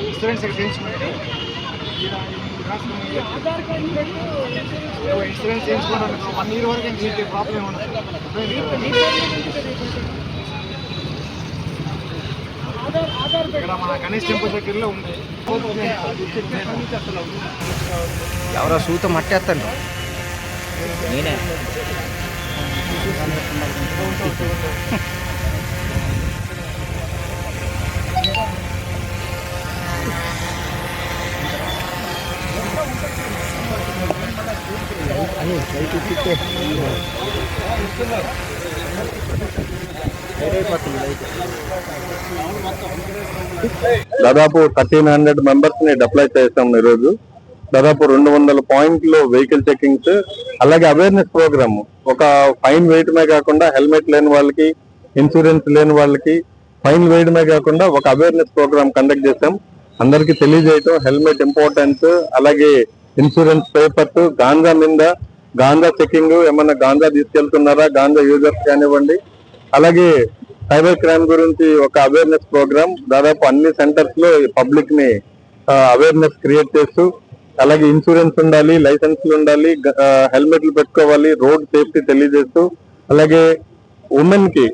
Insurance చేయించుకుంటే insurance చేయించుకుంటాను 1 year వరకు మీకు ప్రాబ్లం ఉండదు. ఇక్కడ మన గణేష్ టెంపుల్ దగ్గరలో ఉంది. ఎవరో సూత మట్టేస్తాను నేనే. దాదాపు 1300 మెంబర్స్ ని డిప్లాయ్ చేస్తాం ఈరోజు. దాదాపు 200 పాయింట్లు వెహికల్ చెకింగ్స్, అలాగే అవేర్నెస్ ప్రోగ్రామ్. ఒక ఫైన్ వేయటమే కాకుండా హెల్మెట్ లేని వాళ్ళకి, ఇన్సూరెన్స్ లేని వాళ్ళకి ఫైన్ వేయడమే కాకుండా ఒక అవేర్నెస్ ప్రోగ్రామ్ కండక్ట్ చేసాం. అందరికి తెలియజేయటం హెల్మెట్ ఇంపార్టెన్స్, అలాగే ఇన్సూరెన్స్ పేపర్స్, గాంజా మీద గాంజా చెకింగ్, ఏమన్నా గాంజా తీసుకెళ్తున్నారా, గాంజా యూజర్స్ కానివ్వండి, అలాగే సైబర్ క్రైమ్ గురించి ఒక అవేర్నెస్ ప్రోగ్రామ్ దాదాపు అన్ని సెంటర్స్ లో పబ్లిక్ ని అవేర్నెస్ క్రియేట్ చేస్తూ, అలాగే ఇన్సూరెన్స్ ఉండాలి, లైసెన్స్లు ఉండాలి, హెల్మెట్లు పెట్టుకోవాలి, రోడ్ సేఫ్టీ తెలియజేస్తూ, అలాగే ఉమెన్ కి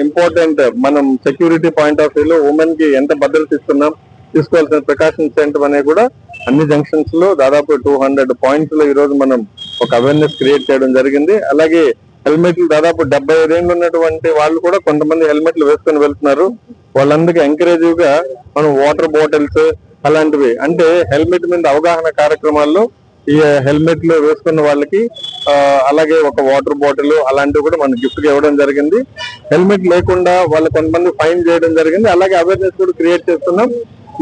ఇంపార్టెంట్, మనం సెక్యూరిటీ పాయింట్ ఆఫ్ వ్యూలో ఉమెన్ కి ఎంత భద్రత ఇస్తున్నాం, తీసుకోవాల్సిన ప్రికాషన్స్ ఏంటి అనేవి కూడా అన్ని జంక్షన్స్ లో దాదాపు 200 పాయింట్స్ లో ఈ రోజు మనం ఒక అవేర్నెస్ క్రియేట్ చేయడం జరిగింది. అలాగే హెల్మెట్లు దాదాపు 75 ఏళ్ళు ఉన్నటువంటి వాళ్ళు కూడా కొంతమంది హెల్మెట్లు వేసుకొని వెళ్తున్నారు. వాళ్ళందరికీ ఎంకరేజివ్ గా మనం వాటర్ బాటిల్స్ అలాంటివి, అంటే హెల్మెట్ మీద అవగాహన కార్యక్రమాల్లో ఈ హెల్మెట్లు వేసుకున్న వాళ్ళకి అలాగే ఒక వాటర్ బాటిల్ అలాంటివి కూడా మనం గిఫ్ట్ గా ఇవ్వడం జరిగింది. హెల్మెట్ లేకుండా వాళ్ళు కొంతమంది ఫైన్ చేయడం జరిగింది. అలాగే అవేర్నెస్ కూడా క్రియేట్ చేస్తున్నాం.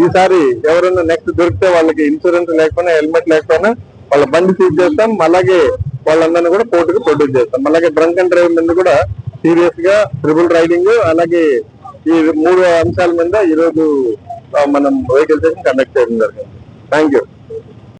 ఈసారి ఎవరైనా నెక్స్ట్ దొరికితే వాళ్ళకి ఇన్సూరెన్స్ లేకపోయినా, హెల్మెట్ లేకపోయినా వాళ్ళ బండి సీజ్ చేస్తాం. అలాగే వాళ్ళందరినీ కూడా కోర్టుకు ప్రొడ్యూస్ చేస్తాం. అలాగే డ్రంక్ అండ్ డ్రైవ్ మీద కూడా సీరియస్ గా ట్రిపుల్ రైడింగ్, అలాగే ఈ 3 అంశాల మీద ఈ రోజు మనం వెహికల్ చెకింగ్ కండక్ట్ చేయడం జరిగింది. Thank you.